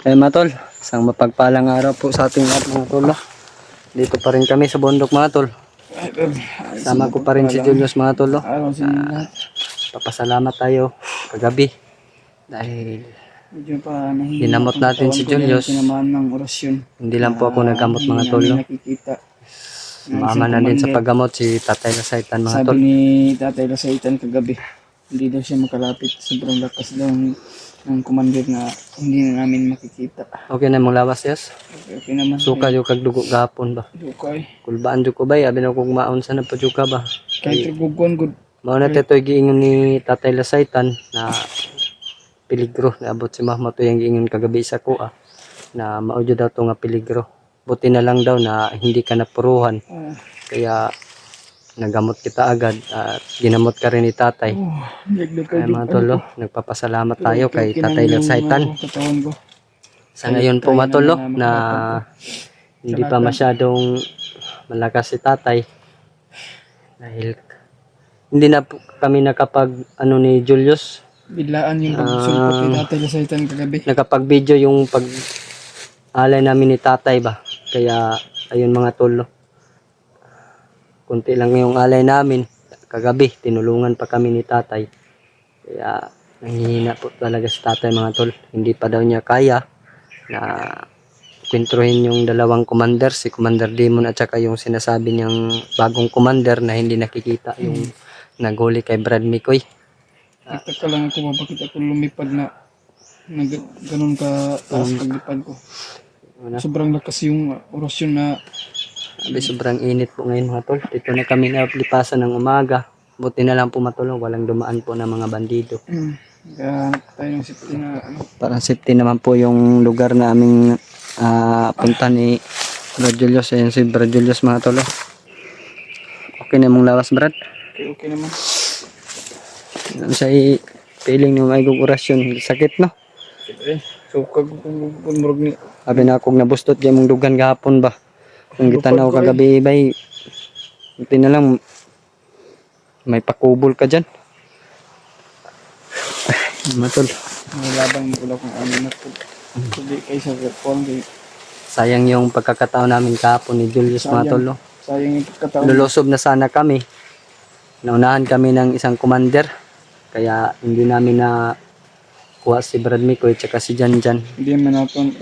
Mga tol, isang mapagpalang araw po sa ating lahat mga tol. Dito pa rin kami sa bundok mga tol. Sama ko pa rin si Julius mga tol. Papasalamat tayo kagabi dahil medyo pa nahihina ginamot natin si Julius. ng orasyon. Hindi lang po ako nagamot mga tol. Nakikita. Sumama na din sa paggamot si Tatay Lasaitan mga Sabi tol. ni Tatay Lasaitan kagabi, hindi daw siya makalapit. Sobrang lakas daw ng commander na hindi na namin makikita. Okay na mong lawas yes? Okay naman. Suka yung kagdugo gahapon ba? Okay. Kulbaan dyo ko ba? Abi na kung maon sa na pa dyo ka ba? Kahit guguan good. Mauna teto'y giingon ni Tatay Lasaitan na peligro. Naabot si Mahma to yung giingon kagabi sa kuha na maudyo daw to nga peligro. Buti na lang daw na hindi ka napuruhan. Kaya nagamot kita agad at ginamot ka rin ni Tatay. Kaya mga tolo, nagpapasalamat tayo kay Tatay Lasaitan. Sa ngayon po mga tolo na hindi pa masyadong malakas si Tatay. Dahil hindi na po kami nakapag ano ni Julius. Biglaan yung pagsulpot ni Tatay Lasaitan kagabi. Nakapag-video yung pag alay namin ni Tatay ba. Kaya ayun mga tolo. Kunti lang yung alay namin. Kagabi tinulungan pa kami ni Tatay. Kaya nanghihina po talaga si Tatay mga tol. Hindi pa daw niya kaya na kwentruhin yung dalawang commander, si Commander Demon at saka yung sinasabi niyang bagong commander na hindi nakikita yung naghuli kay Brad Mikoy. Nagtaka lang ako bakit ako lumipad na ganun ka taas paglipad ko. Sobrang lakas yung orasyon na sobrang init po ngayon mga tol. Dito na kami naglipasan ng umaga. Buti na lang po matulong, walang dumaan po ng mga bandido. Kaya tayo ng safety na Para safety naman po yung lugar na aming punta ni Brad Julius. Ayan si Brad Julius mga tol. Okay na mong lawas Brad? okay naman. Sa feeling ng may orasyon, sakit no? Sukag kung murag ni. Abi na akong nabustot kay mong dugan gahapon ba. Kung gitanaw kagabi bay. Buti na lang may pakubol ka diyan. Matol. May labang mo kung ano na to. Hindi kay sa phone kay Sayang yung pagkakataon namin kahapon ni Julius Matol. sayang yung pagkataon. Lulusob na sana kami. Naunahan kami ng isang commander. Kaya hindi namin na kuha si Brad Mikoy at si Janjan. Hindi man natin.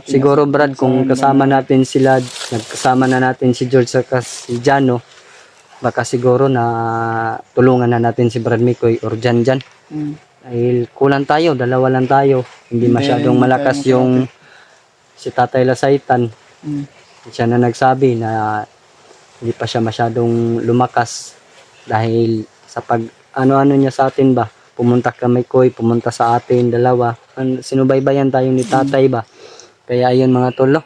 Siguro Brad, kung kasama natin sila, nagkasama na natin si George at si Jano, baka siguro na tulungan na natin si Brad Mikoy or Janjan. Dahil kulang tayo, dalawa lang tayo. Hindi masyadong malakas yung si Tatay Lasaitan. Siya na nagsabi na hindi pa siya masyadong lumakas dahil sa pag ano-ano niya sa atin ba. Pumunta kami Koy, pumunta sa atin, dalawa. Sinubaybayan tayo ni Tatay ba. Kaya ayun mga tolo.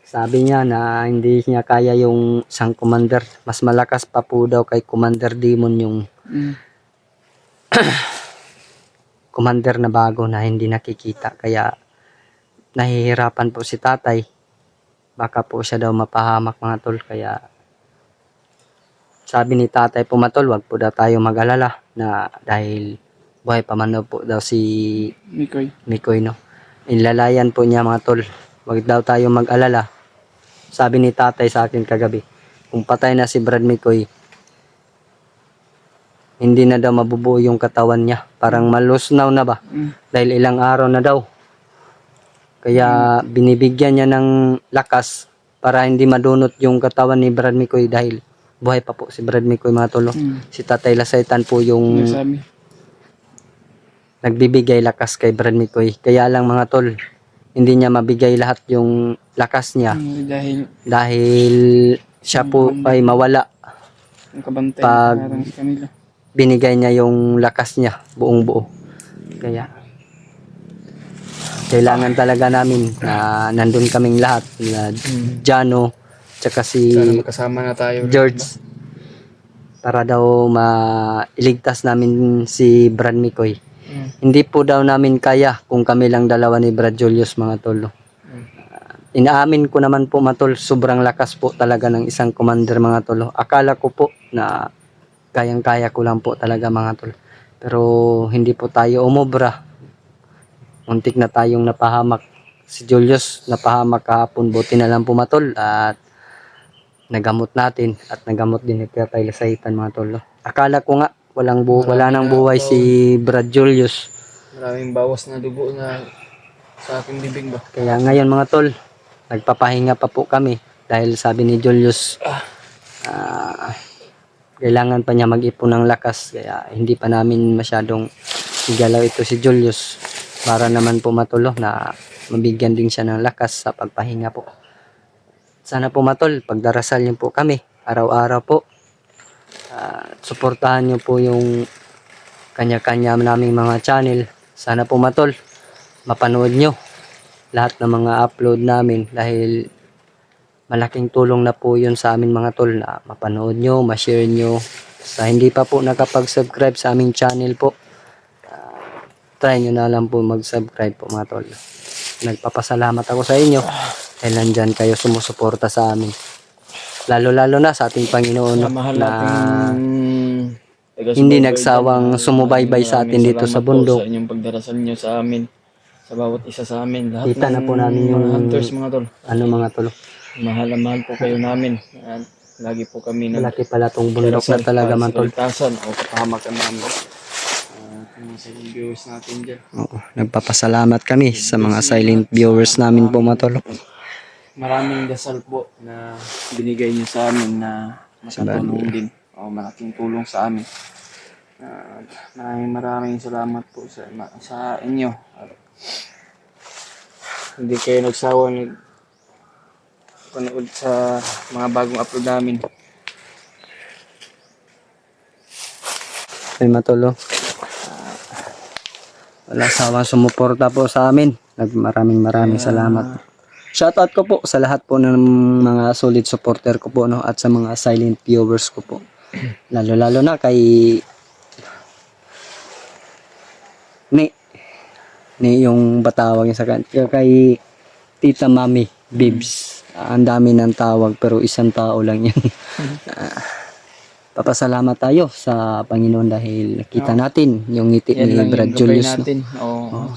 Sabi niya na hindi niya kaya yung isang commander. Mas malakas pa po daw kay Commander Demon yung commander na bago na hindi nakikita. Kaya nahihirapan po si Tatay. Baka po siya daw mapahamak mga tol. Kaya sabi ni Tatay Pumatol, wag po daw tayo mag-alala na dahil buhay pa man po daw si Mikoy no. Inlalayan po niya mga tol. Wag daw tayo mag-alala. Sabi ni Tatay sa akin kagabi, kung patay na si Brad Mikoy, hindi na daw mabubuo yung katawan niya. Parang malusnaw na ba? Dahil ilang araw na daw. Kaya binibigyan niya ng lakas para hindi madunot yung katawan ni Brad Mikoy dahil buhay pa po si Brad Mikoy mga tolo. Si Tatay Lasaitan po yung nagbibigay lakas kay Brad Mikoy. Kaya lang mga tol, hindi niya mabigay lahat yung lakas niya. Dahil siya po ay mawala pag binigay niya yung lakas niya buong buo. Kaya kailangan talaga namin na nandun kaming lahat. Na Jano, tsaka si kasama na tayo George para daw mailigtas namin si Brad Mikoy. Hindi po daw namin kaya kung kami lang dalawa ni Brad Julius mga tol. Inaamin ko naman po matol, sobrang lakas po talaga ng isang commander mga tol. Akala ko po na kayang-kaya ko lang po talaga mga tol. Pero hindi po tayo umobra. Muntik na tayong napahamak. Si Julius napahamak kahapon, buti na lang pumatol at nagamot natin at nagamot din ni Tatay Lasaitan mga tol. No? Akala ko nga wala nang buhay si Brad Julius. Maraming bawas na dugo na sa aking bibig ba. Kaya ngayon mga tol, nagpapahinga pa po kami dahil sabi ni Julius kailangan pa niya mag-ipon ng lakas kaya hindi pa namin masyadong igalaw ito si Julius para naman po matulo na mabigyan din siya ng lakas sa pagpahinga po. Sana po matol, pagdarasal niyo po kami araw-araw po. Suportahan niyo po yung kanya-kanya naming mga channel. Sana po matol, mapanood niyo lahat ng mga upload namin dahil malaking tulong na po yun sa amin mga tol na mapanood nyo, ma-share nyo. Sa hindi pa po nakapag-subscribe sa aming channel po, try nyo na lang po mag-subscribe po mga tol. Nagpapasalamat ako sa inyo dahil nandyan kayo sumusuporta sa amin. Lalo-lalo na sa ating Panginoon na hindi nagsawang sumubaybay sa atin dito sa bundok. Sa inyong pagdarasal nyo sa amin, sa bawat isa sa amin, lahat Kita na po namin yung mga hunters mga tol. mga tol. Mahal na mahal po kayo namin. At lagi po kami Malaki pala tong bundok na talaga mga tol. Kalitasan o kapahamakan namin. Mga silent viewers natin dyan. Oo, nagpapasalamat kami sa mga silent viewers namin po mga tol. Maraming dasal po na binigay niyo sa amin na makatulong din. O malaking tulong sa amin. Maraming salamat po sa inyo. Hindi kayo nagsawa panood sa mga bagong upload namin. Ay matulong. Wala sawang sumuporta po sa amin. Maraming salamat. Shoutout ko po sa lahat po ng mga solid supporter ko po no at sa mga silent viewers ko po. Lalo na kay ni yung batawag sa kay Tita Mami Bibs. Ang dami ng tawag pero isang tao lang yan. Papasalamat tayo sa Panginoon dahil nakita natin yung ngiti ni Brad Julius. No?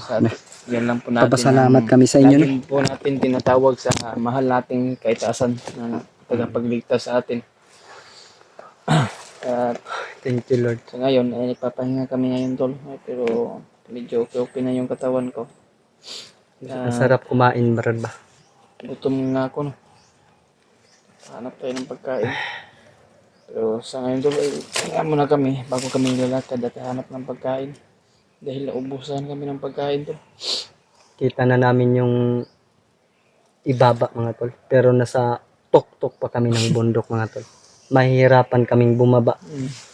Yan lang po natin. Papasalamat kami sa inyo. Lagi po natin tinatawag sa mahal nating kaitaasan na tagapagligtas sa atin. Thank you Lord. So ngayon, nagpapahinga kami ngayon tol. Pero medyo okay na yung katawan ko. Masarap kumain Brad ba? Gutom nga ako no. Hanap tayo ng pagkain. Pero sa ngayon tol, hinga muna kami bago kami lalakad at hanap ng pagkain. Dahil naubusan kami ng pagkain tol. Kita na namin yung ibaba mga tol. Pero nasa tok-tok pa kami ng bundok mga tol. Mahihirapan kaming bumaba.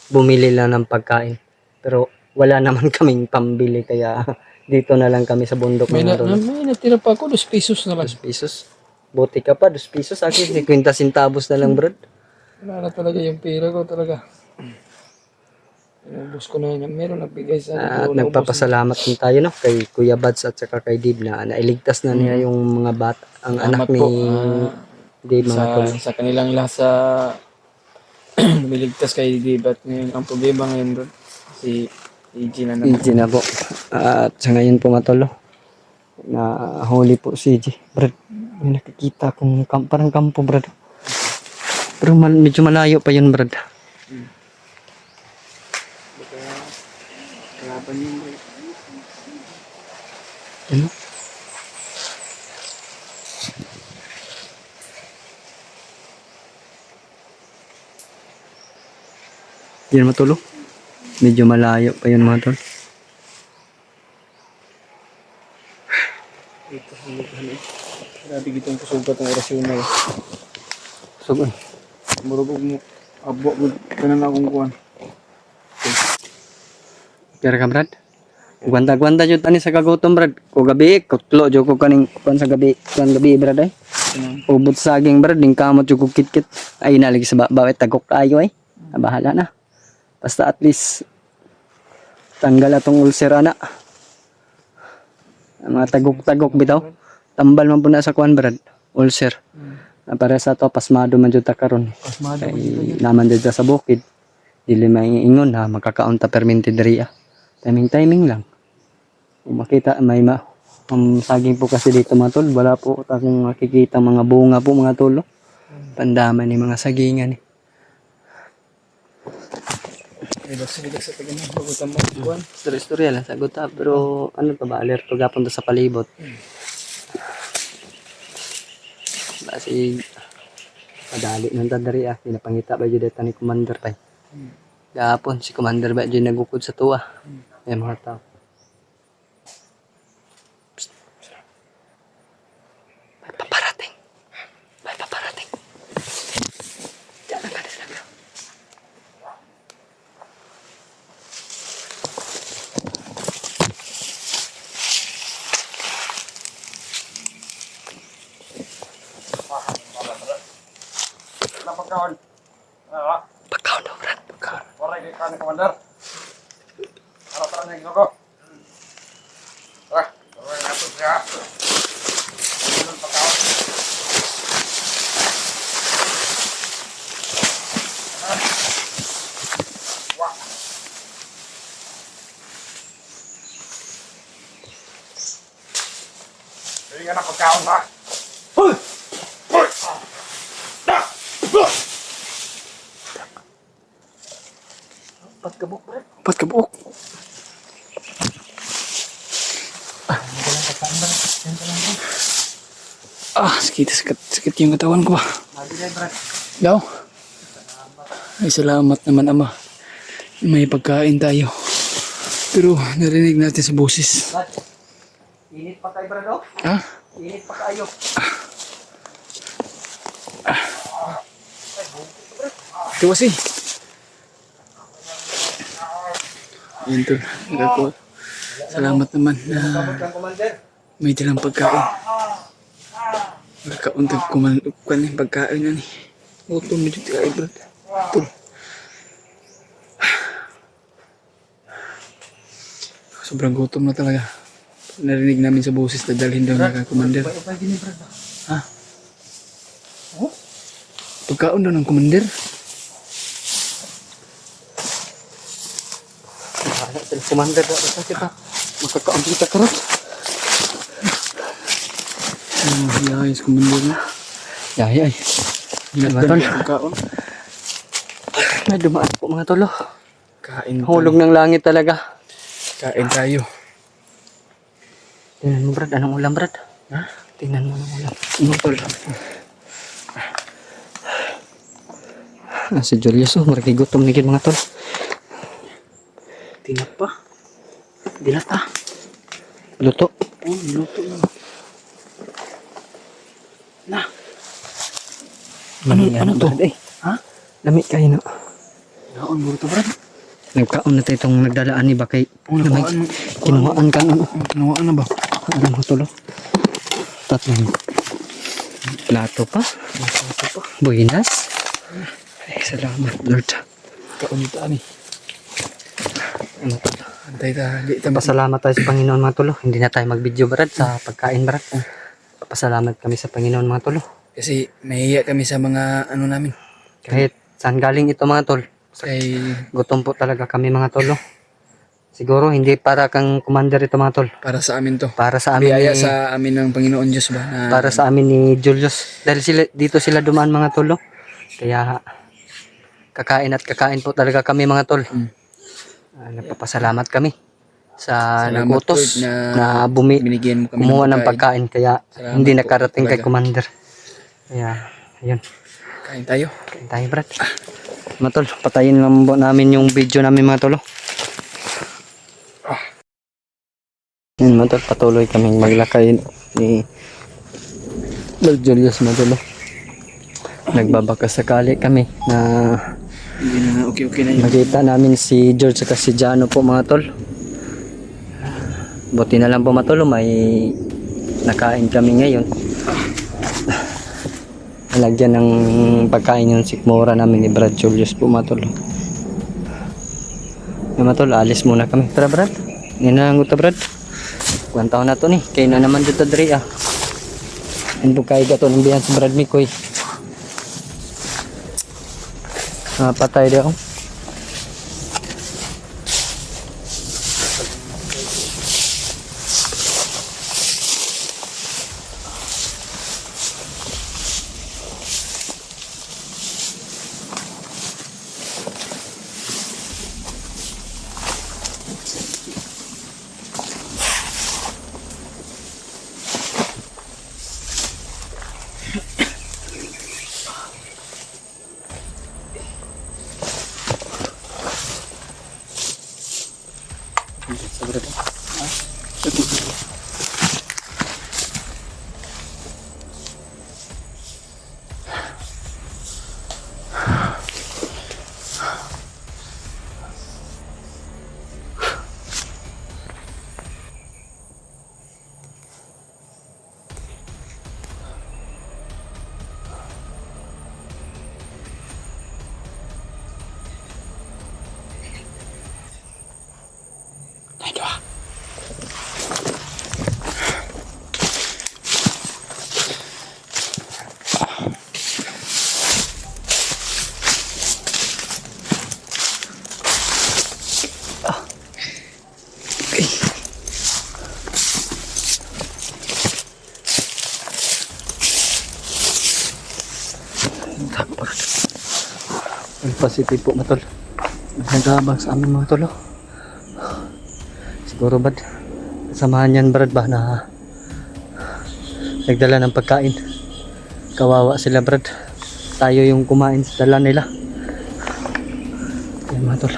Bumili lang ng pagkain. Pero wala naman kaming pambili kaya dito na lang kami sa bundok mga tol. May natira pa ako, 2 pesos na lang. 2 pesos? Buti ka pa, 2 pesos. Akin, 50 centavos na lang Brad. Wala na talaga yung pera ko talaga. Inubos ko na yun. Meron nagbigay sa At nagpapasalamat din tayo no kay Kuya Bads at saka kay Dib na nailigtas na niya yung mga bata, ang anak ni Dib mga tol. Sa kanilang lahat sa lumiligtas kay Dib at ngayon ang problema ngayon bro, si EG na naman. EG na po. At sa ngayon po matolo na huli po si EG. Brad, may nakikita kong parang kampo Brad. Pero medyo malayo pa yun Brad. Kalaban yun bro. Ano? Yan matulog. Medyo malayo pa yun mga tol. Ito, grabe gitong kusugat ng orasyon na yun. Sugon. Murugog mo. Abo, kanan akong kuhan. Kaya ka Brad? Gwanda-gwanda jud tani sa kagutom Brad. Ko gabi, kutlo jud ko kaning kuan sa gabi. Kuan gabi Brad ay. Ubot saging Brad, ding kamot jud ko kit-kit. Ay nalig sa bawet tagok ayo ay. Bahala na. Basta at least tanggal atong ulcer ana. Ang mga tagok-tagok bitaw. Tambal man po na sa kuan Brad. Ulcer. Para sa to pasmado man jud ta karon. Pasmado. Kay naman dito sa bukid. Dili maingon na makakaunta permente diri. Timing lang. Kung makita saging po kasi dito mga tol, wala po akong makikita mga bunga po mga tol. Pandaman ni mga sagingan eh. Relax sa taga ng bagutan mo. Kuan. Istorya lang sagot pero ano pa ba alerto gapon to sa palibot. Kasi madali nang tadari pinapangita ba jud deta ni commander tay. Gapon si commander ba jud nagukod sa tuwa. Ay mga tao. May paparating. May paparating. Diyan ang kanis lang. Pagkaon. Pagkaon daw, Brad. Pagkaon. Waray kay kan commander. Harap na ng ko. Waray na to siya. Ano pagkaon? Wah. Hindi ka na pagkaon ha. Hoy! Hoy! Pagkabuk, Brad. Ba't ka buok? Sakit yung katawan ko ba? Mabili, Brad. Daw. Ay, salamat naman, Ama. May pagkain tayo. Pero narinig natin sa boses. Brad, init pa kayo, Brad, oh. Ha? Init pa kayo. Ito kasi. Yan to. Salamat naman na Ang commander. may dalang pagkain. Magkauntag kumalukan yung pagkain na ni. Gutom na dito ay Brad. Ito. Sobrang gutom na talaga. Narinig namin sa boses na dalhin daw na commander. Ha? Oh? Pagkaon daw ng commander. Commander daw sa kita. Makakaon kita karot. Yayos commander na. Yay. Hinatdan yung pagkaon. May dumaan po mga tolo. Kain Hulog ng langit talaga. Kain tayo. Tingnan mo, Brad. Anong ulam, Brad? Ha? Tingnan mo anong ulam. Ano tol? Si Julius, marami gutom nigid mga tol. Tinap pa. Dilata. Luto. Oh, niluto na. Na. Ano to? Brad, eh. Ha? Lami kayo na. Naon mo ito, Brad? Nagkaon na tayo itong nagdalaan ni Bakay. Oh, nakuhaan mo. Kinuhaan ka ano. Kinuhaan na ba? Ano mo tulo? Tatlong plato pa. Buenas. Ay, salamat Lord. Kaunitaan eh. Ano to? Antay ta. Di ta Pasalamat tayo sa Panginoon mga tulo. Hindi na tayo mag-video Brad sa pagkain Brad. Pasalamat kami sa Panginoon mga tulo. Kasi mahiya kami sa mga ano namin. Kahit saan galing ito mga tol. Kay Gutom po talaga kami mga tolo. Siguro hindi para kang commander ito mga tol. para sa amin to. Para sa amin Biyaya ni, sa amin ng Panginoon Diyos ba? Na, para sa amin ni Julius. Dahil dito sila dumaan mga tolo. Kaya kakain po talaga kami mga tol. Nagpapasalamat kami sa Salamat, nagutos Lord, na binigyan mo kami kumuha ng pagkain kaya Salamat hindi po nakarating kay talaga. commander. Kaya ayun. Kain tayo. Kain tayo Brad. Mga tol, patayin lang po namin yung video namin mga tolo. Yun mga tol, patuloy kaming maglakay ni Lord Julius mga tolo. Nagbabaka sakali kami na Hindi na okay na yun. makita namin si George at si Jano po mga tol. Buti na lang po mga tol, may nakain kami ngayon. Nalagyan ng pagkain yung sikmura namin ni Brad Julius po mga tol. Mga tol, alis muna kami. Tara Brad, ninangot ta Brad. Kuwan taon na to ni, kayo na naman dito Dre ah. Ano kayo ka to ng bihan si Brad Mikoy. Patay di ako. positive po matol. Nagabang sa amin mga tol. Siguro bad kasamahan yan brad ba na nagdala ng pagkain. Kawawa sila brad. Tayo yung kumain sa dala nila. Yan mga tol.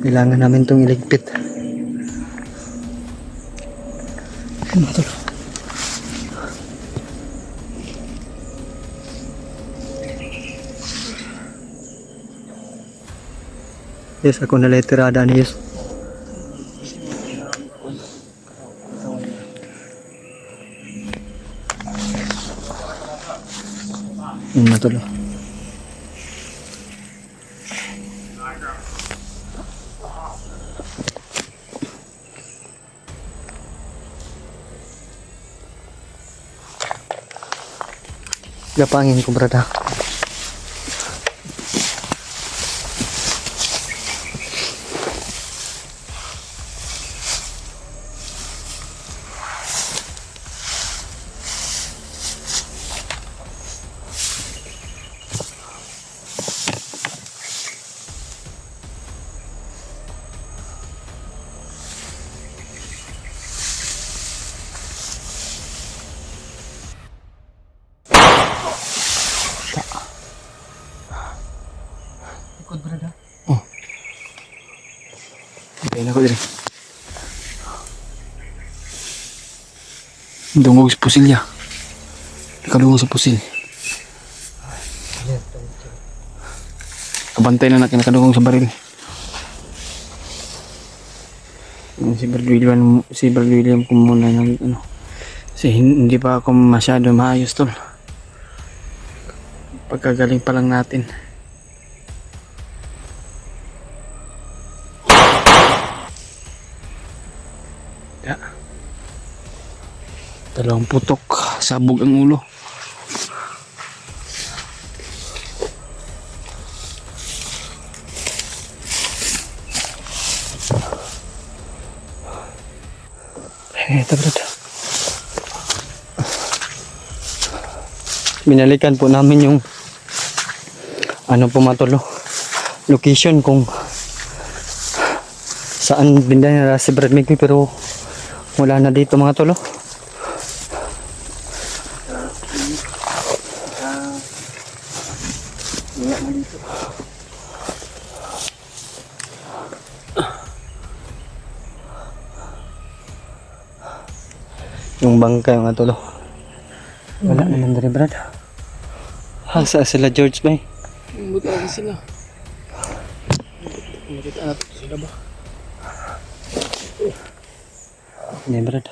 Kailangan namin itong iligpit. Yan mga tol. Yes, ako na leterada ni Yes. Yan mga tol. Gapangin ko brada. Ikot brada. Oh. Okay na ko din. Dungog sa pusilya. Nakadungog sa pusil. Kabantay na natin nakadungog sa baril. Si Brad William ko muna ng ano. Kasi hindi pa ako masyado maayos tol. Pagkagaling pa lang natin. Dalawang putok, sabog ang ulo. Ito brad. Binalikan po namin yung ano po matolo location kung saan binda nila si Brad Migmi pero wala na dito mga tolo. Yung bangka yung atolo. Wala naman rin brad. Hasa sila George Bay. Buti lagi sila. Makita natin sila ba? Hindi brad.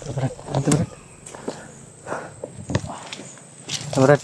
Ito brad. Ito brad. Ito brad.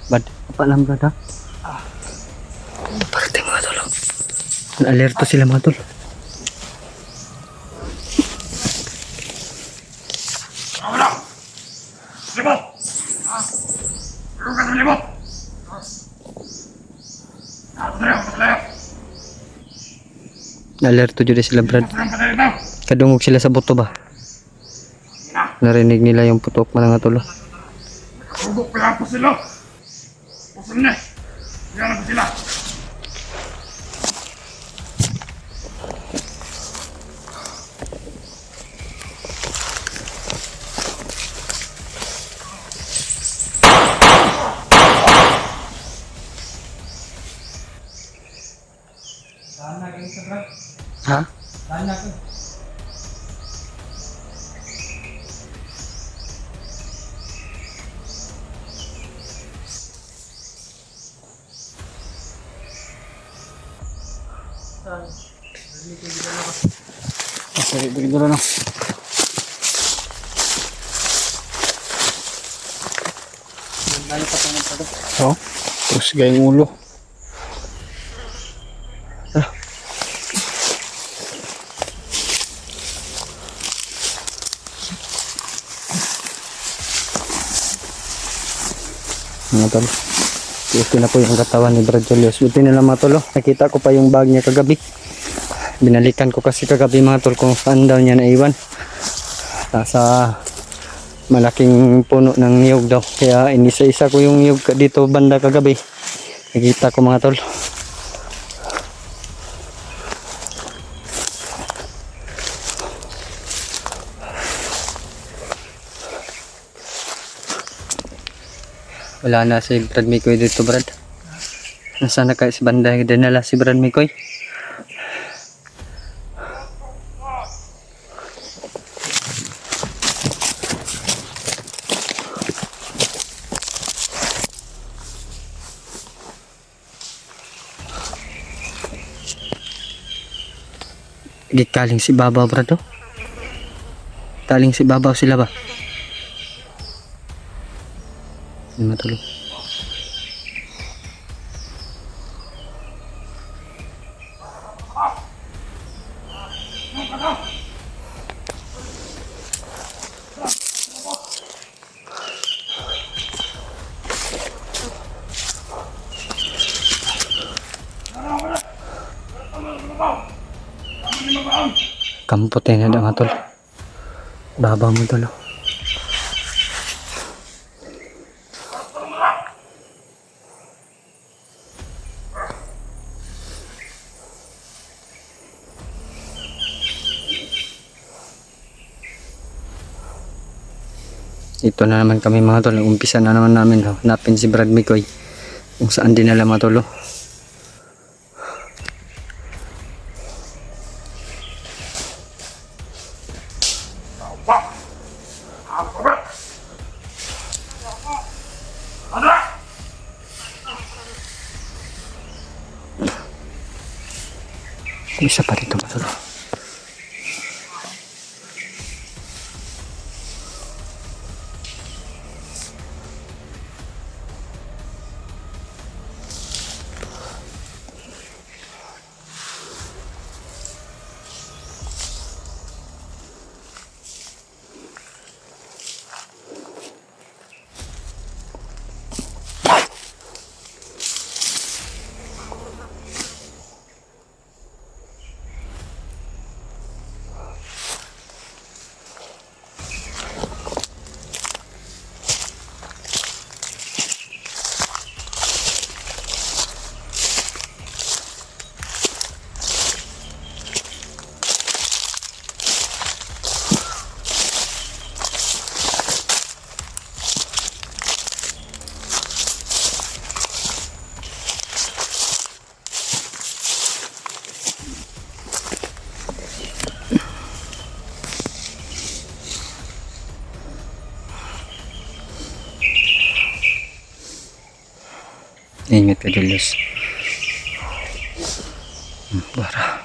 Bad, apa lang brad ha? Parte mga tol. Alerto sila mga tol. Libot! Lukas ng libot! Alerto jud sila brad. Ang patalit na! Kadungog sila sa buto ba? Narinig nila yung putok mga tol. Hugok pa lang po sila! Pusan niya! Yan na po sila! Saan na kayo sa brad? Sorry, begitu na. So, terus gayeng ulo. Mga tol, ito na po yung katawan ni Brad Julius. Buti na lang mga tol, nakita ko pa yung bag niya kagabi. Binalikan ko kasi kagabi mga tol kung saan daw niya naiwan. Nasa malaking puno ng niyog daw. Kaya inisa-isa ko yung niyog dito banda kagabi. Nakita ko mga tol. Wala na si Brad Mikoy dito, Brad. Nasaan na kayo si banda? Dinala si Brad Mikoy. Gikaling si Babaw, Brad, oh. Taling si Babaw sila ba? Matulog. Kampute na daw matol. Babaw mo tol. Ito na naman kami mga tol. Umpisa na naman namin hanapin si Brad Mikoy kung saan dinala mga tol. Isa pa rito mga tol. Ingat ka Julius. Bara.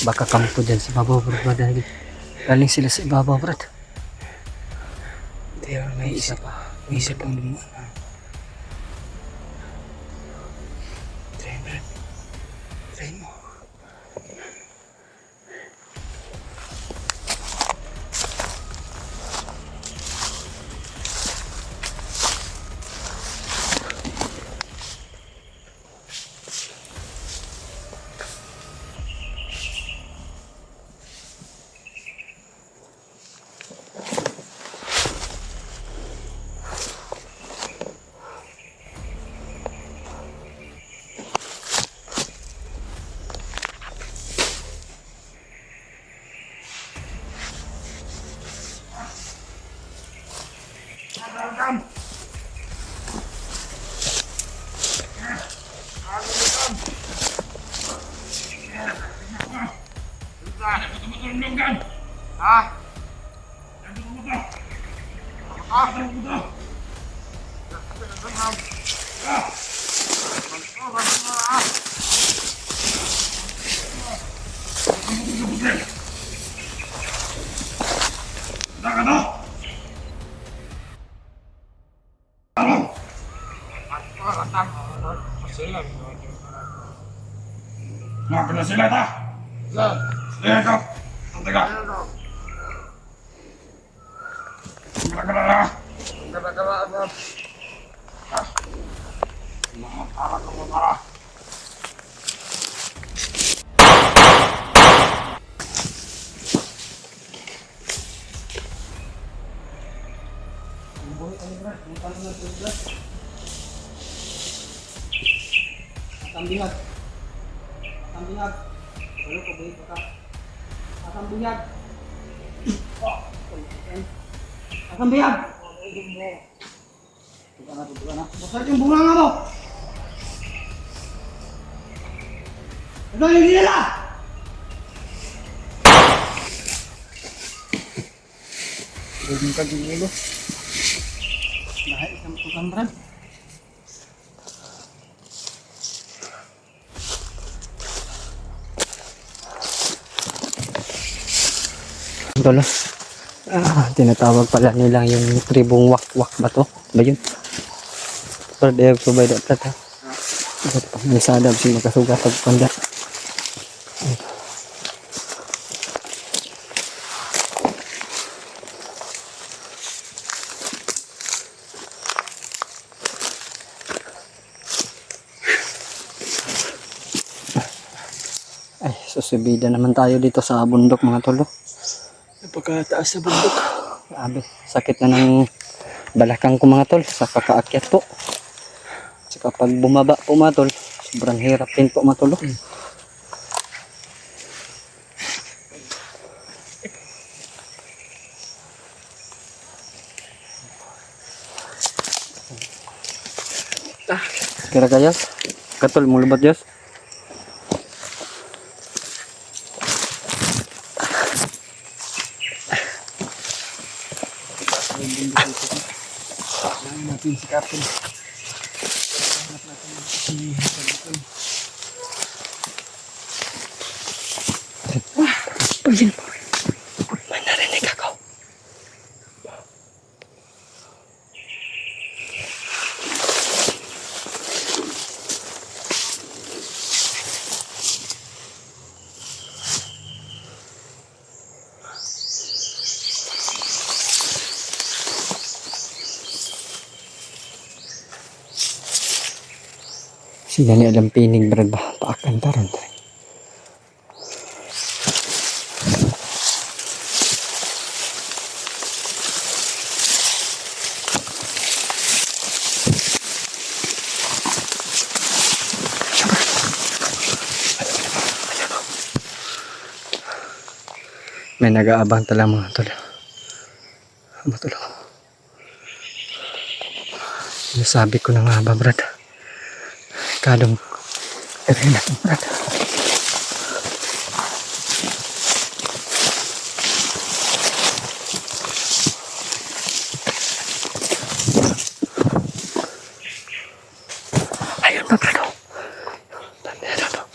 Baka kampo dyan sa ibabaw, Brad. Galing sila sa ibabaw, Brad. Hindi, may isa pa. May isa pang lumuan. Try, Brad. Try mo. pagkaan. Ha? Yan mo to. Makakatawa mo to. Saka na. Nga pala sila ta. Sila ka. Ang taga. Gara-gara. Para ka mo para. Atambihag. Atambihag. Wala ko ba ka? Atambihag. Atambihag. Buka na. Buksan yung bunga nga mo. Ano yung nila? Huwag ka din ulo. Bahaya isang tukang brad. Tolo. Tinatawag pala nila yung tribong wak-wak ba to? Ba yun? Pero dahil ko ba dapat ha? Ito pa, may sadab siya makasugat at panda. Ay, susubida naman tayo dito sa bundok mga tolo. Napakataas sa bundok. Grabe, sakit na ng balakang ko mga tol sa kakaakyat po. Saka pag bumaba po mga tol, sobrang hirap din po mga tol. Kira kaya? Katol, mulubat Diyos? Kailangan natin si Captain. Hanap natin si Captain. Pagin po. May narinig ako. Sila ni alam pinig brad ba? Paakan taron. May nag-aabang tala mga tol. Ano tol? Nasabi ko na nga ba brad? Kadong rin natin brad. Ayun pa brad. Tandera to.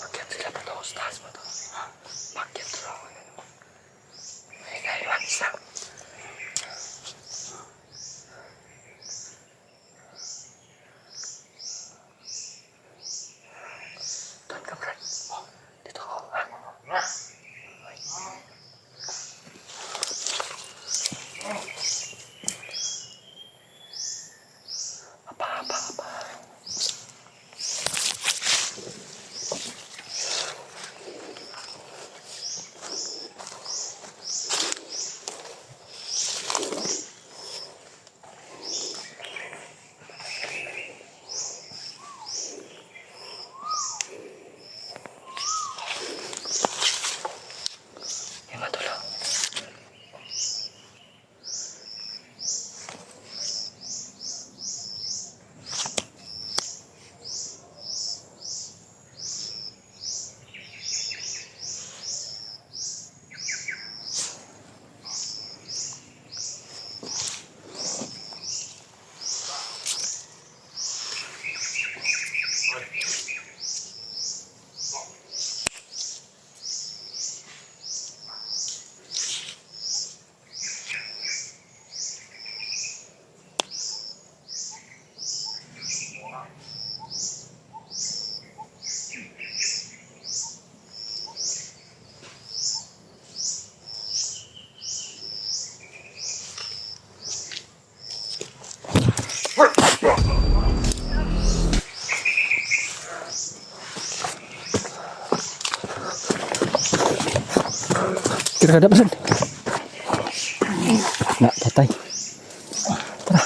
Makyat sila pa to. Taas mo to. Makyat to. May kaiwan isa. Brad, Brad. Na, patay. Tara.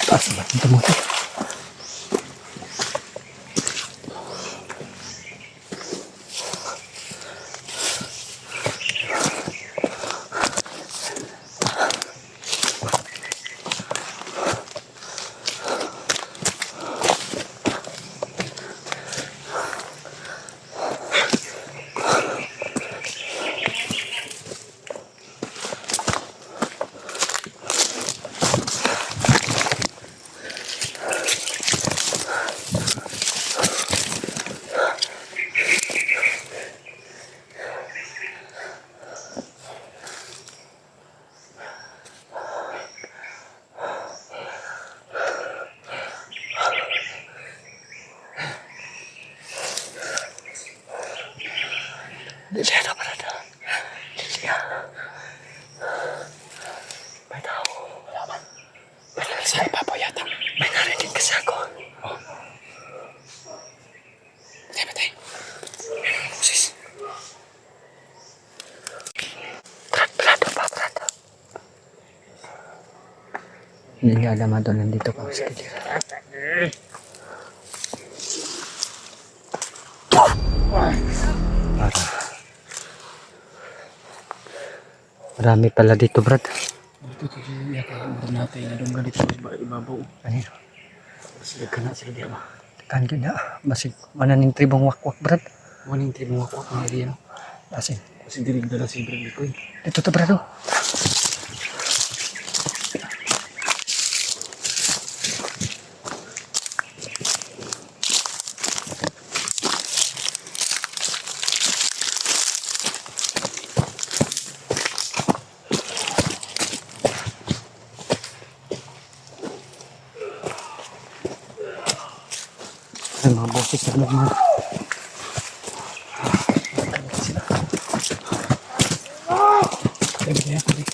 Taas ba? Ito mo. Lilia na Brad. Lilia. May tao. Wala man. Wala sa ibabaw yata. May narinig kasi ako. Patay, patay. Sis. Brad pa, Brad. Hindi niya alam doon nandito pa sa kilira. Marami pala dito, Brad. Dito yata yung bro natin na doon ganito sa ibabaw. Kanino? Sila ka na sila di ba? Tekan ka na. Masig mananing tribong wakwak, Brad. Waning tribong wakwak na area. Asin. Kasi dirigda na si Brad ko eh. Dito to, Brad. Oh. May mga boses na naman. Sila. Sabi kaya ko rin.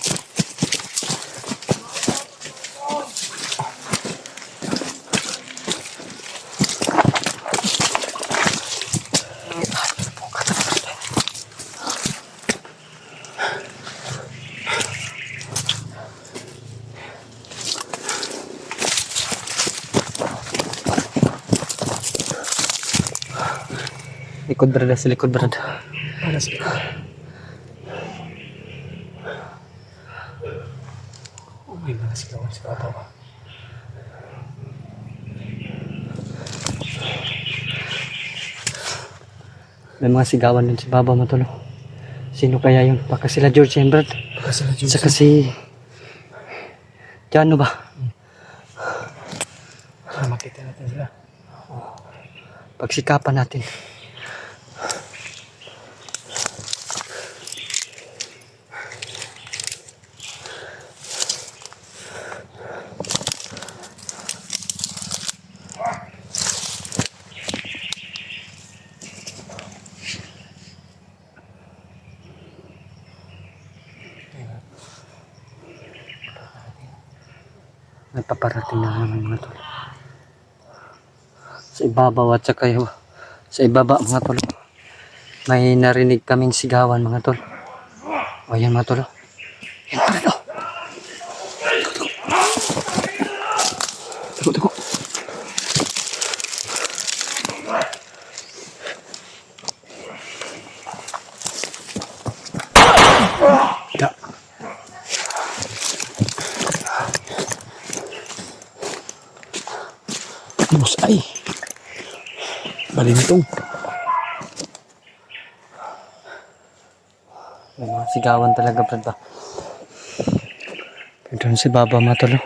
Likod, Brad. Sa likod, Brad. Para sa ikaw. Oh, may mga sigawan sa baba. May mga sigawan dun si Baba Matulo. Sino kaya yun? Baka sila George and Brad. Baka sila Diyos. Saka si... Jano ba? Para makita natin sila. Pagsikapan natin. May paparating na naman mga tol. Sa ibabaw at saka sa ibaba mga tol. May narinig kaming sigawan mga tol. O yan mga tol. Yan pala no. Tuko, tuko. Da. Ay! Balintong. May mga sigawan talaga Brad ba. Doon si Baba Matolo.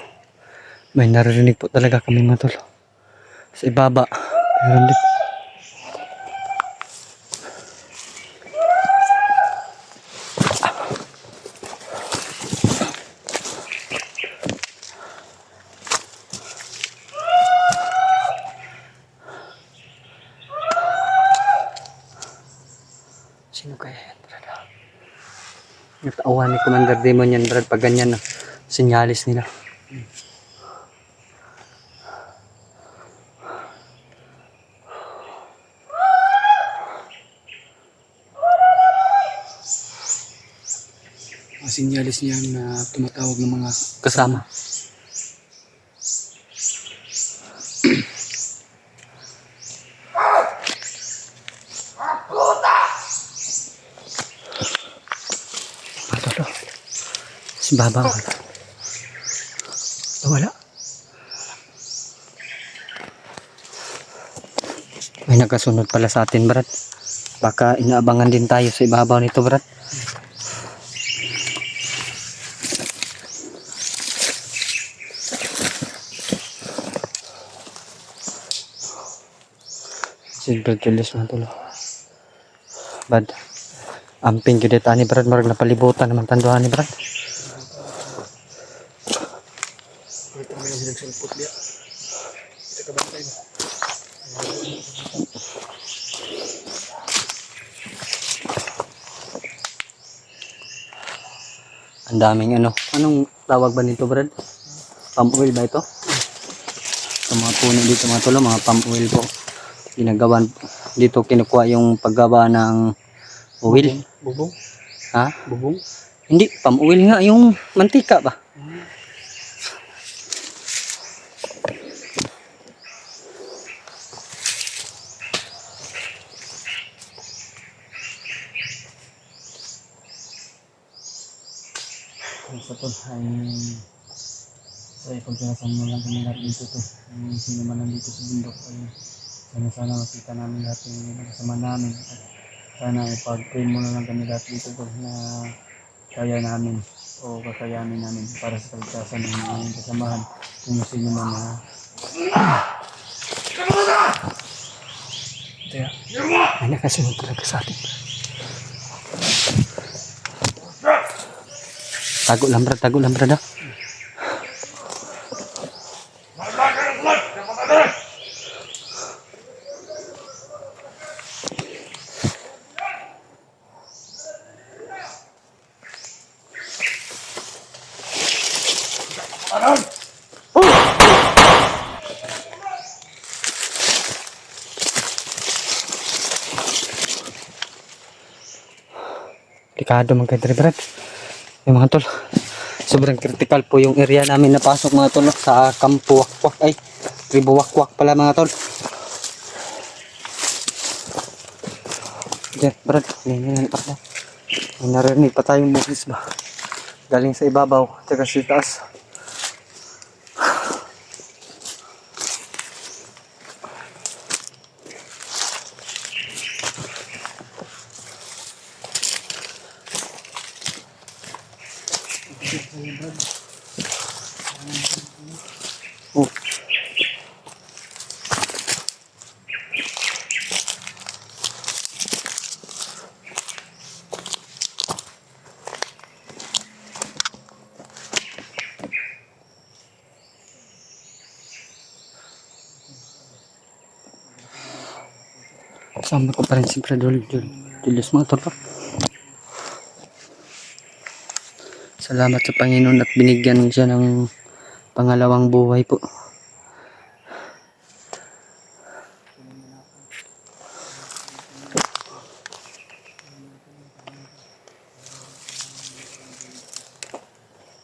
May naririnig po talaga kami Matolo. Sa ibaba. Meron din. Sino kaya yan, Brad? Nataawan ni Commander Demon yan, Brad, pag ganyan na sinyalis nila. mga sinyalis niya na tumatawag ng mga Kasama. Mga tol. Si Baba. Wala. May nagkasunod pala sa atin, Brad. Baka inaabangan din tayo sa ibabaw nito, Brad. Si Brad Julius mga tol. Bad. Amping gyud ani Brad, marag napalibutan naman tanduhan ni Brad. Ito may nagsulpot niya. Ito ka bantay ba? Ang daming ano. Anong tawag ba nito, Brad? Palm oil ba ito? Sa mga puno dito mga tol, mga palm oil po. Ginagawan dito, kinukuha yung paggawa ng oil. Bubong? Ha? Bubong? Hindi, palm oil nga yung mantika ba? Sa to ay pagkakasan mo lang kami lahat dito to. Sino man nandito sa bundok ay sana makita namin lahat yung kasama namin. At sana ipag-pray mo na lang kami lahat dito to na kaya namin o kakayanin namin para sa kaligtasan ng aming kasamahan kung sino man na May nakasunod talaga sa atin. Tago lang Brad ah. Delikado man kayo Brad. Yung mga tol, sobrang critical po yung area namin napasok mga tol sa Kampo Wakwak ay Tribo Wakwak pala mga tol. Diyan Brad, ganyan pa na. May narinig pa tayong bugis ba galing sa ibabaw tsaka sa taas. Oh. Kasama ko pa rin si Julius mga tol. Salamat sa Panginoon at binigyan siya ng pangalawang buhay po.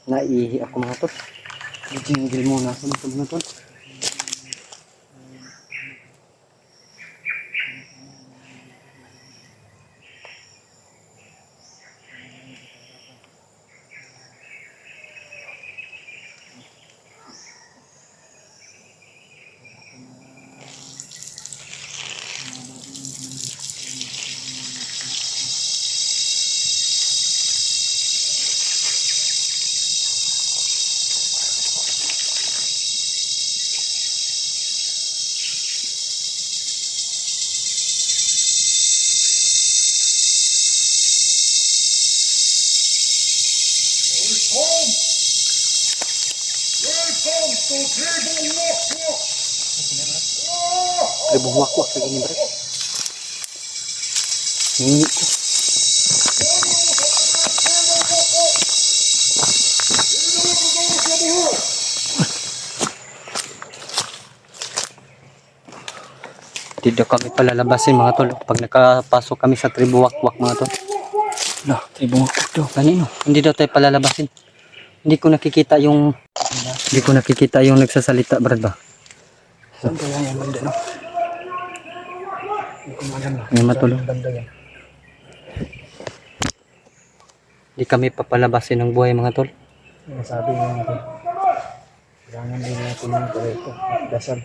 Naiihi ako mga tol. Jingle muna ako mga tol. Welcome to Tribo Wakwak! Tribo Wakwak lagi ni Brad. Ngingi ko. Dito kami palalabasin mga tol pag nakapasok kami sa Tribo Wakwak mga tol. No, tayo bumukod daw. Kanino? Hindi daw tayo palalabasin. Hindi ko nakikita yung nagsasalita, Brad ba? Saan kaya yan banda, no? Hindi ko malam na. May matulog. Saan banda yan? Hindi kami papalabasin ng buhay, mga tol. Sabi nga natin. Kailangan din natin ng ito. Dasal.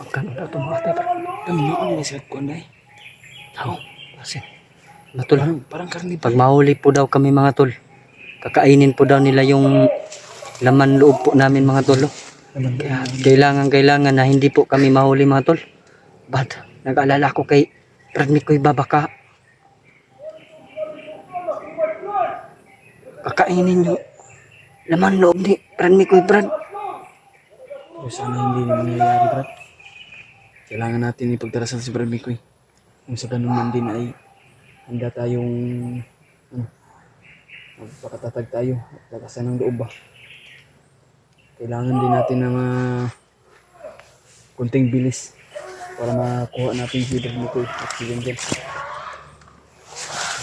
Pagkano daw itong mga tayo? Panginoon may sikat ko na eh. Tao. Kasi, mga tol, Parang karni pag mahuli po daw kami, mga tol, kakainin po daw nila yung laman loob po namin, mga tol. Oh. Kaya kailangan na hindi po kami mahuli, mga tol. But, nag-alala ko kay Brad Mikoy Babaka. Kakainin yung laman loob ni Brad Mikoy, Brad. Pero sana hindi na mangyayari, Brad. Kailangan natin ipagdarasal si Brad Mikoy. Kung sa ganun man din ay handa tayong magpakatatag tayo at lakasan ng loob ba. Kailangan din natin ng kunting bilis para makuha natin si Brad Mikoy at si Wenzel.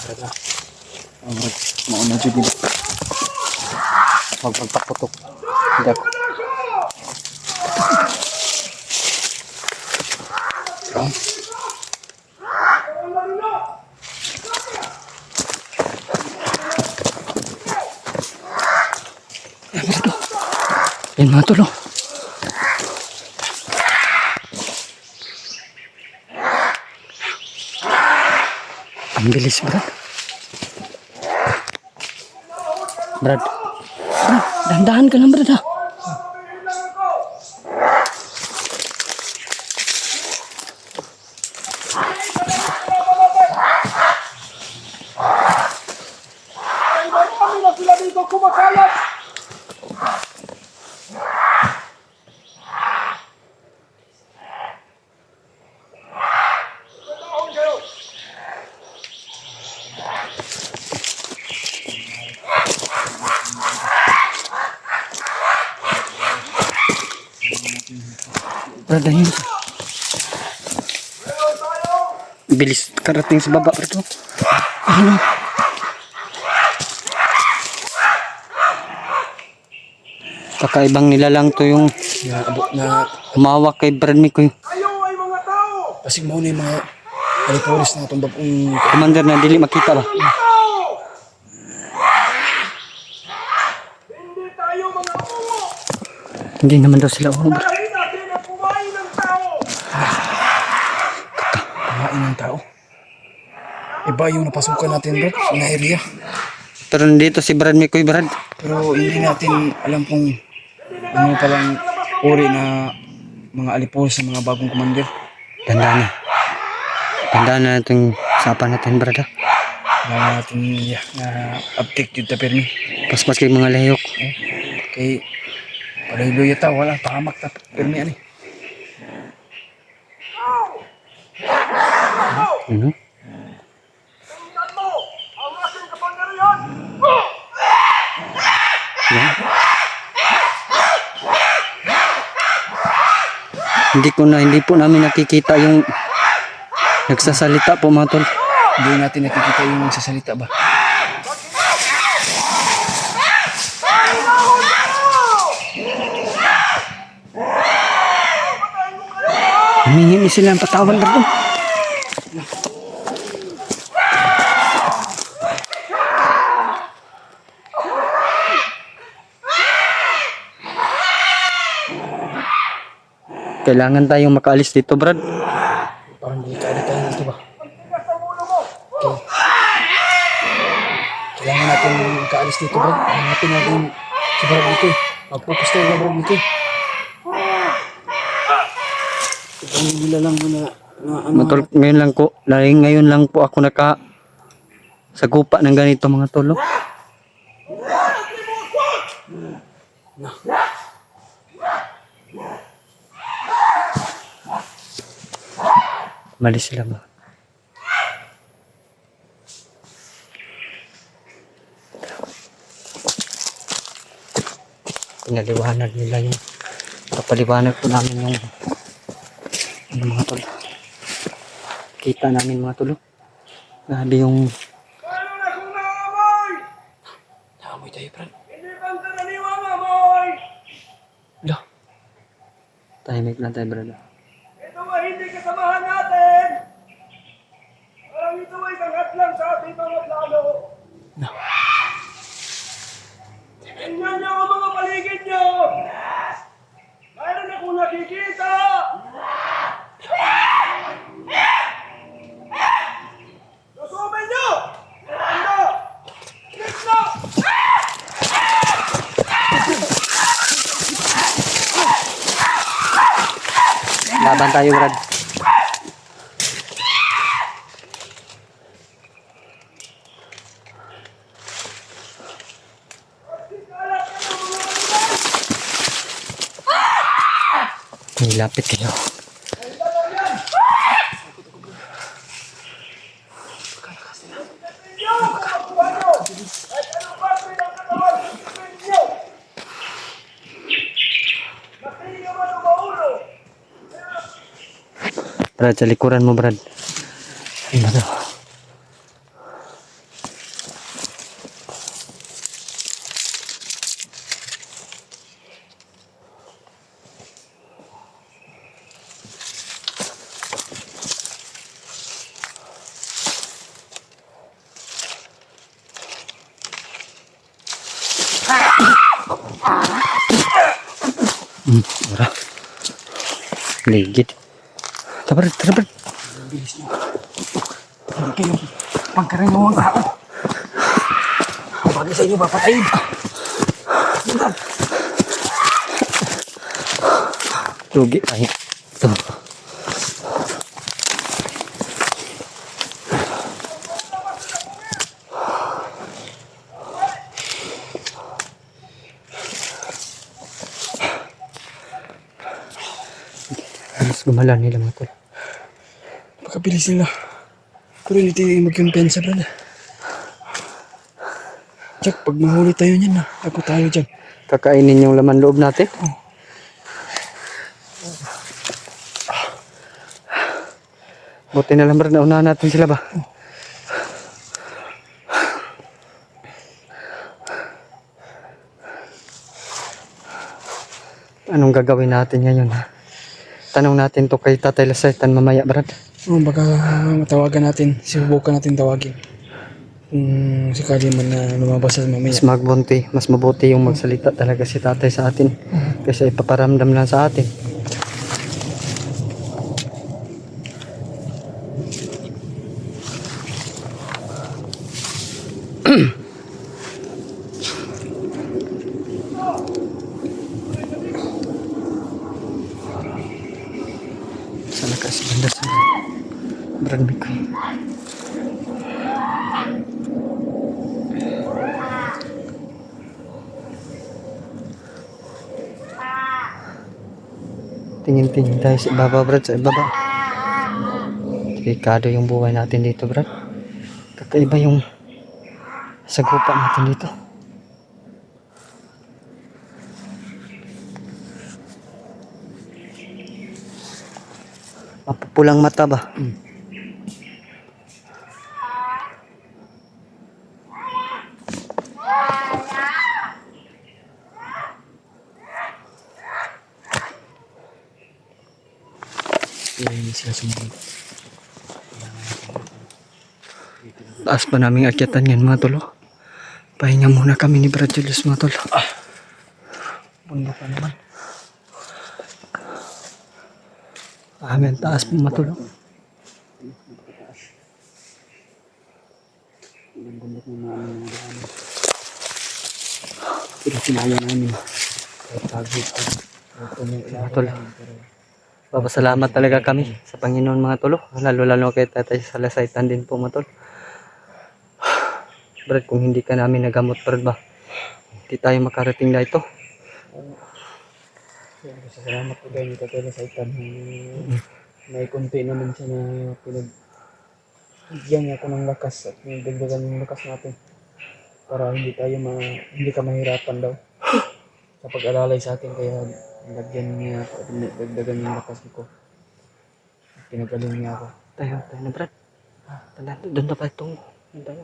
Brad ah. Brad, mauna dyan dito. Huwag magpaputok. Hindi ako. Yan, mga tol. Oh. Ang bilis, Brad. Brad, dahan-dahan ka lang, Brad, ha? Kami na sila dito kumakalat! Brad, ayun. Bilis karating sa baba, Brad. Oh. Ayun. Oh. Kakaibang nilalang to yung Naabot na humawak kay Brad Mikoy. Kayo ay mga tao! kasi mo na yung mga alipuris na itong bagong Commander na dili makita ba? Hindi tayo mga umo! Hindi naman daw sila Brad. Dahil natin ang kumain ng tao! kumain ng tao. Iba yung napasukan natin, Brad, na area. Pero nandito si Brad Mikoy, Brad. Pero hindi natin alam kung ano palang uri na mga alipuris sa mga bagong commander. Tandaan na. Tandaan na itong usapan natin, Brad. Ha? Kailangan natin na update yun ta permi. Paspas kay mga lahiyok. Kay palay ta wala pahamak ta permi ani. Ano? Tingnan mo! Ang aking kapangyarihan! Yan. Hindi po namin nakikita yung nagsasalita po, mga tol. Hindi natin nakikita yung nagsasalita ba. Humingi sila ng patawan, Brad. Kailangan tayong makaalis dito, Brad. Parang delikado tayo dito ba. Okay. Kailangan natin makaalis dito, Brad. Hanapin natin si Brad dito. Mag-focus tayo na Brad dito. Ibang nila lang mo na ano. Matol, ngayon lang po ako sagupa ng ganito, mga tol. Oh. Mali sila ba? Pinaliwanag nila yung Papaliwanag po namin yung ano mga tol. Kita namin mga tol. Grabe yung Paano na kung naamoy? Nakamoy tayo, Brad. Hindi bang karaniwang amoy? Hala. tahimik lang tayo brad. Ito ay hindi kasamahan natin. Parang ito ay sangat lang sa ating mga plano. No. Tingnan niyo ang mga paligid niyo. Mayroon akong nakikita. Susubin niyo! Ano? Kristo! Laban tayo brad. Nilapit kayo. Brad, sa likuran mo brad. Ano to? Ora. Ligid. Tabar, tabar. Hindi kayo pangkaraniwang tao. Ang bagay sa inyo, papatayin. Lugi. Ay. Ito. Mas gumala nila mga tol. Pagkabilis nila. Pero hindi tayo magkumpensa, Brad. Jack, pag mahuli tayo niyan, ako tayo dyan. Kakainin yung laman loob natin. Buti na lang brad, naunahan natin sila ba? Anong gagawin natin ngayon ha? Tanong natin to kay Tatay Lasaitan mamaya brad. Oh, baka matawagan natin. Subukan natin tawagin. Kung sakali man na lumabas sa mamaya. Mas mabuti yung magsalita talaga si Tatay sa atin. Kasi ipaparamdam lang sa atin. Sana kasi banda sa brad Miko. Tingin-tingin tayo sa ibaba brad, sa ibaba. Delikado yung buhay natin dito brad. Kakaiba yung sagupa natin dito. Mapupulang mata ba? Hindi sila sumunod. Taas pa naming akyatan yan mga tolo. Pahinga muna kami ni Brad Julius mga tolo. Bunda pa naman. Amen, taas po mga tolo. Pero sinaya namin. Mga tolo. Papasalamat talaga kami sa Panginoon mga tolo. Lalo kay Tatay Lasaitan din po mga tolo. Brad, kung hindi ka namin nagamot brad ba, hindi tayo makarating na ito. Salamat po kayo ni Tatay Lasaitan. May konti naman siya na bigyan niya ako ng lakas at dagdagan ng lakas natin para hindi ka mahirapan daw sa pag-alalay sa atin. Kaya Lagyan niya ako, dagdagan niya yung lakas ko. Pinagaling niya ako. Tayo na Brad. Tanda, doon na pa itong. Doon tayo.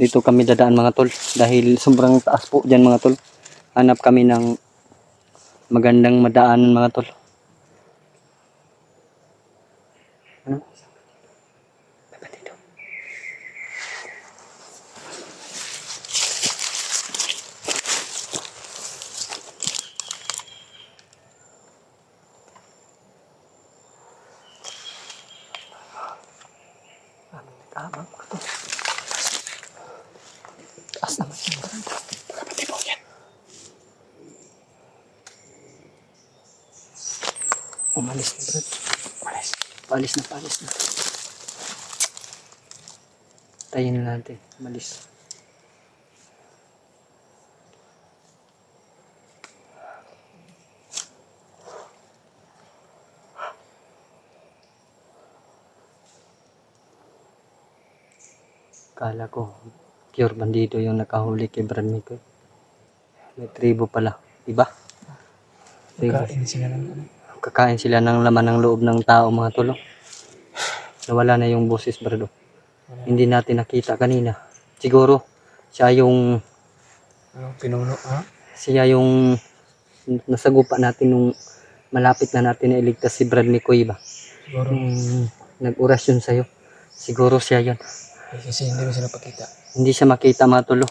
Dito kami dadaan mga tol dahil sobrang taas po dyan mga tol. Hanap kami ng magandang madaanan mga tol. Ano? Dapat dito. Abang mga tol. Taas naman siya. Dapat dito yan. Umalis na Brad. Palis na. Tayin na natin. Umalis. Kala ko pure bandido yung nakahuli kay Brad Miko. May tribo pala. Diba? Tribo. Kain sila ng ano. Kakain sila ng laman ng loob ng tao mga tol. Nawala na yung boses Brad. Hindi natin nakita kanina. Siguro siya yung Pinuno, ha? siya yung nasagupa natin nung malapit na natin na iligtas si Brad Mikoy ba? Siguro. Nag-orasyon sa'yo. Siguro siya yun. Kasi hindi mo sila pakita. Hindi siya makita mga tol.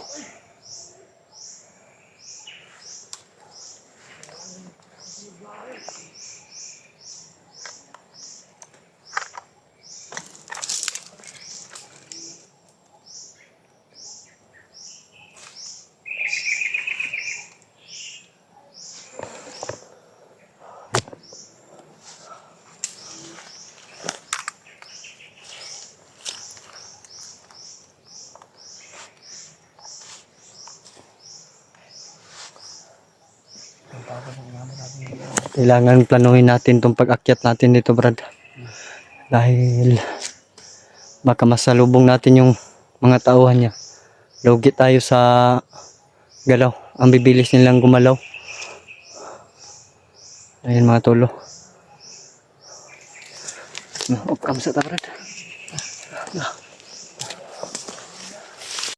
Kailangan planuhin natin itong pag-akyat natin dito Brad. Dahil baka masalubong natin yung mga tauhan niya. Lugi tayo sa galaw. Ang bibilis nilang gumalaw. Ayun mga tolo. Off cam sa ta Brad.